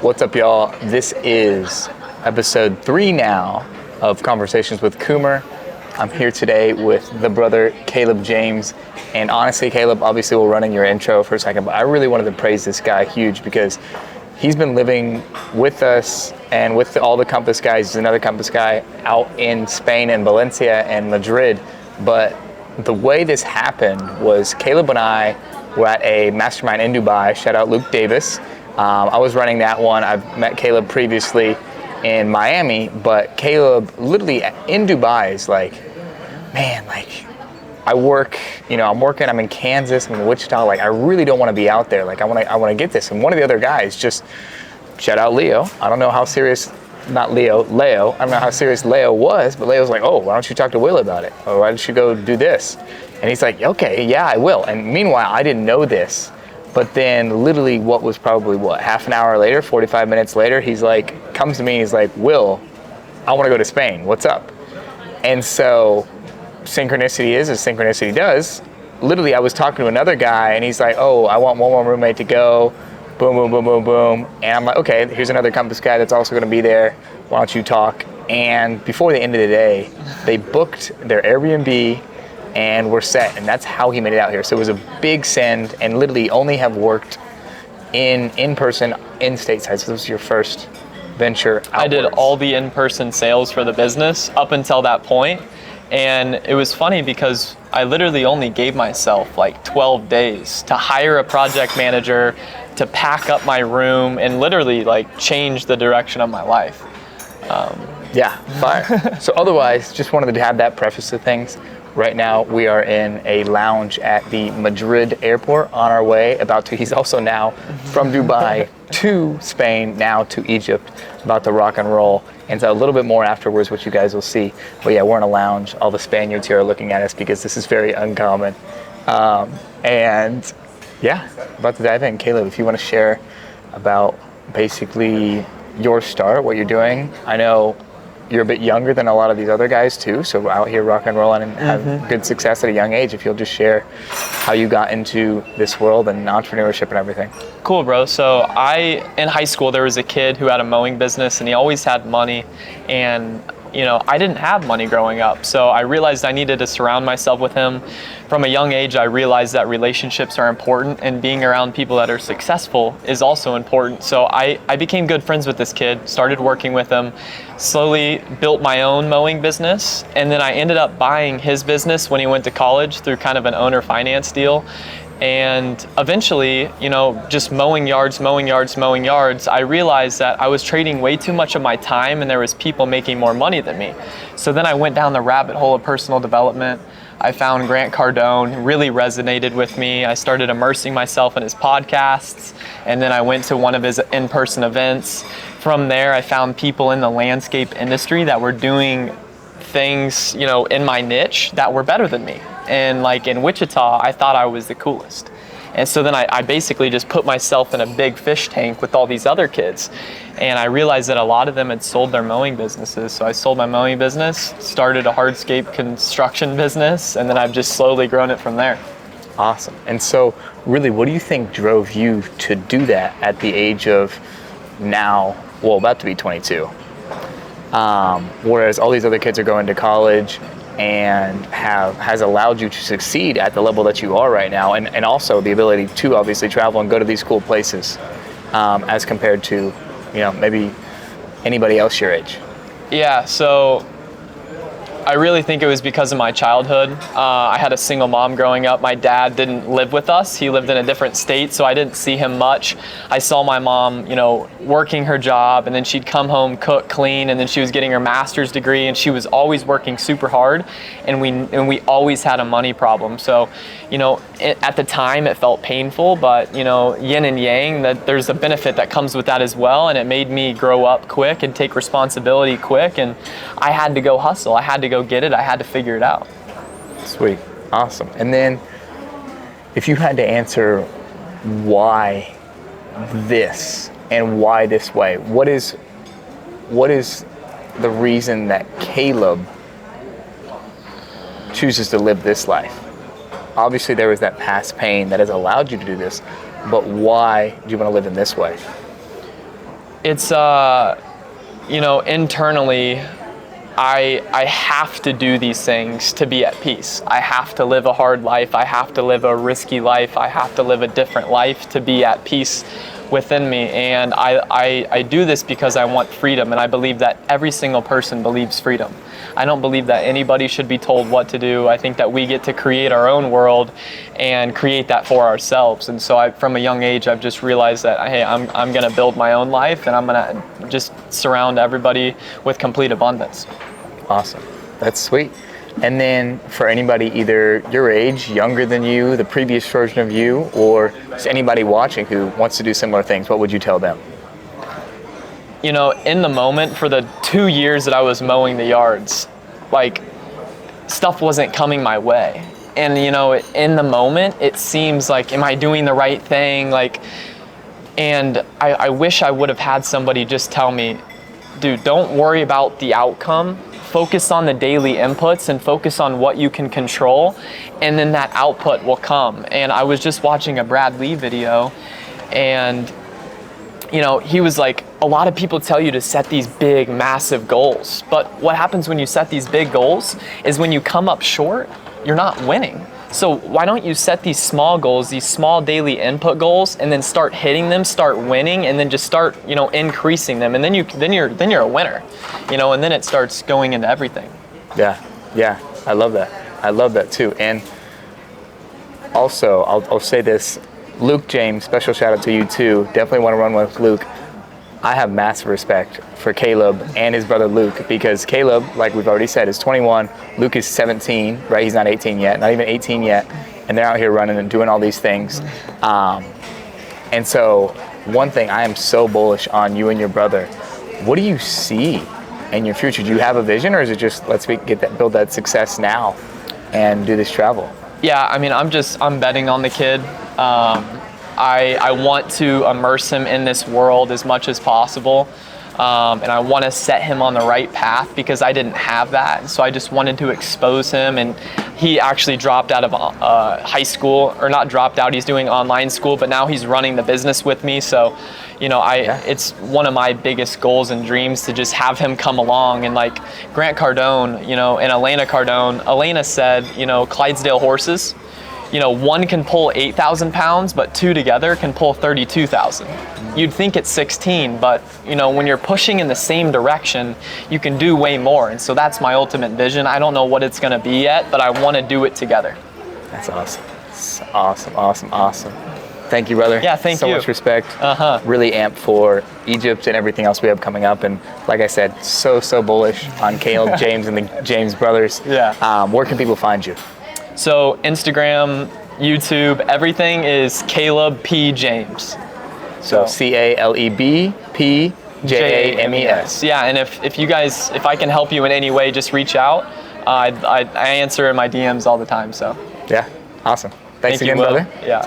What's up, y'all? This is episode 3 now of Conversations with Coomer. I'm here today with the brother Caleb James. And honestly, Caleb, obviously we'll run in your intro for a second, but I really wanted to praise this guy huge because he's been living with us and with all the Compass guys. He's another Compass guy out in Spain and Valencia and Madrid. But the way this happened was Caleb and I were at a mastermind in Dubai. Shout out Luke Davis. I was running that one. I've met Caleb previously in Miami, but Caleb literally in Dubai is like, man, like I'm in Kansas, I'm in Wichita, like I really don't want to be out there. Like I want to get this. And one of the other guys just, shout out Leo. I don't know how serious, Leo. I don't know how serious Leo was, but Leo's like, oh, why don't you talk to Will about it? Or why don't you go do this? And he's like, okay, yeah, I will. And meanwhile, I didn't know this. But then literally what was probably half an hour later, 45 minutes later, he's like, comes to me, he's like, Will, I want to go to Spain. What's up? And so synchronicity is as synchronicity does. Literally, I was talking to another guy and he's like, oh, I want one more roommate to go. Boom, boom, boom, boom, boom. And I'm like, okay, here's another Compass guy that's also going to be there. Why don't you talk? And before the end of the day, they booked their Airbnb and we're set, and that's how he made it out here. So it was a big send, and literally only have worked in person in stateside. So this was your first venture outwards. I did all the in-person sales for the business up until that point, and it was funny because I literally only gave myself like 12 days to hire a project manager, to pack up my room, and literally like change the direction of my life. Yeah, fire. So otherwise, just wanted to have that preface to things. Right now, we are in a lounge at the Madrid airport on our way he's also now from Dubai to Spain, now to Egypt, about to rock and roll. And so a little bit more afterwards, which you guys will see. But yeah, we're in a lounge. All the Spaniards here are looking at us because this is very uncommon. And yeah, about to dive in. Caleb, if you want to share about basically your start, what you're doing. I know you're a bit younger than a lot of these other guys too, so out here rock and rolling and have good success at a young age. If you'll just share how you got into this world and entrepreneurship and everything. Cool, bro. So in high school, there was a kid who had a mowing business and he always had money, and I didn't have money growing up. So I realized I needed to surround myself with him. From a young age, I realized that relationships are important, and being around people that are successful is also important. So I became good friends with this kid, started working with him, slowly built my own mowing business, and then I ended up buying his business when he went to college through kind of an owner finance deal. And eventually, just mowing yards, I realized that I was trading way too much of my time and there was people making more money than me. So then I went down the rabbit hole of personal development. I found Grant Cardone, really resonated with me. I started immersing myself in his podcasts, and then I went to one of his in-person events. From there, I found people in the landscape industry that were doing things, in my niche that were better than me. And like in Wichita, I thought I was the coolest. And so then I basically just put myself in a big fish tank with all these other kids. And I realized that a lot of them had sold their mowing businesses. So I sold my mowing business, started a hardscape construction business, and then I've just slowly grown it from there. Awesome. And so really, what do you think drove you to do that at the age of about to be 22? Whereas all these other kids are going to college and has allowed you to succeed at the level that you are right now, and also the ability to obviously travel and go to these cool places as compared to maybe anybody else your age. Yeah, so I really think it was because of my childhood. I had a single mom growing up. My dad didn't live with us. He lived in a different state, so I didn't see him much. I saw my mom, working her job, and then she'd come home, cook, clean, and then she was getting her master's degree, and she was always working super hard, and we always had a money problem. So, at the time it felt painful, but yin and yang, that there's a benefit that comes with that as well, and it made me grow up quick and take responsibility quick, and I had to go hustle. I had to go get it. I had to figure it out. Sweet. Awesome. And then if you had to answer why this and why this way, what is the reason that Caleb chooses to live this life? Obviously there was that past pain that has allowed you to do this, but why do you want to live in this way? It's internally, I have to do these things to be at peace. I have to live a hard life. I have to live a risky life. I have to live a different life to be at peace within me. And I do this because I want freedom, and I believe that every single person believes freedom. I don't believe that anybody should be told what to do. I think that we get to create our own world and create that for ourselves. And so from a young age, I've just realized that, hey, I'm gonna build my own life, and I'm gonna just surround everybody with complete abundance. Awesome. That's sweet. And then for anybody either your age, younger than you, the previous version of you, or just anybody watching who wants to do similar things, what would you tell them? In the moment, for the 2 years that I was mowing the yards, like, stuff wasn't coming my way. And, in the moment, it seems like, am I doing the right thing? And I wish I would have had somebody just tell me, dude, don't worry about the outcome. Focus on the daily inputs and focus on what you can control, and then that output will come. And I was just watching a Brad Lee video, and he was like, a lot of people tell you to set these big, massive goals, but what happens when you set these big goals is when you come up short, you're not winning. So why don't you set these small goals, these small daily input goals, and then start hitting them, start winning, and then just start, increasing them, and then you're a winner, and then it starts going into everything. Yeah, I love that too. And also, I'll say this, Luke James, special shout out to you too. Definitely want to run with Luke. I have massive respect for Caleb and his brother Luke, because Caleb, like we've already said, is 21. Luke is 17, right? He's not 18 yet, not even 18 yet. And they're out here running and doing all these things. And so one thing, I am so bullish on you and your brother. What do you see in your future? Do you have a vision, or is it just build that success now and do this travel? Yeah, I'm betting on the kid. I want to immerse him in this world as much as possible. And I want to set him on the right path, because I didn't have that. So I just wanted to expose him. And he actually dropped out of high school, or not dropped out, he's doing online school, but now he's running the business with me. So, it's one of my biggest goals and dreams to just have him come along. And like Grant Cardone, and Elena Cardone, Elena said, Clydesdale horses, one can pull 8,000 pounds, but two together can pull 32,000. You'd think it's 16, but when you're pushing in the same direction, you can do way more. And so that's my ultimate vision. I don't know what it's going to be yet, but I want to do it together. That's awesome. It's awesome. Thank you, brother. Yeah, thank you. So much respect. Really amped for Egypt and everything else we have coming up. And like I said, so bullish on Caleb James and the James brothers. Yeah. Where can people find you? So Instagram, YouTube, everything is Caleb P. James. So CALEB P JAMES. Yeah, and if I can help you in any way, just reach out. I answer in my DMs all the time. So yeah, awesome. Thanks again, Will. brother. Yeah.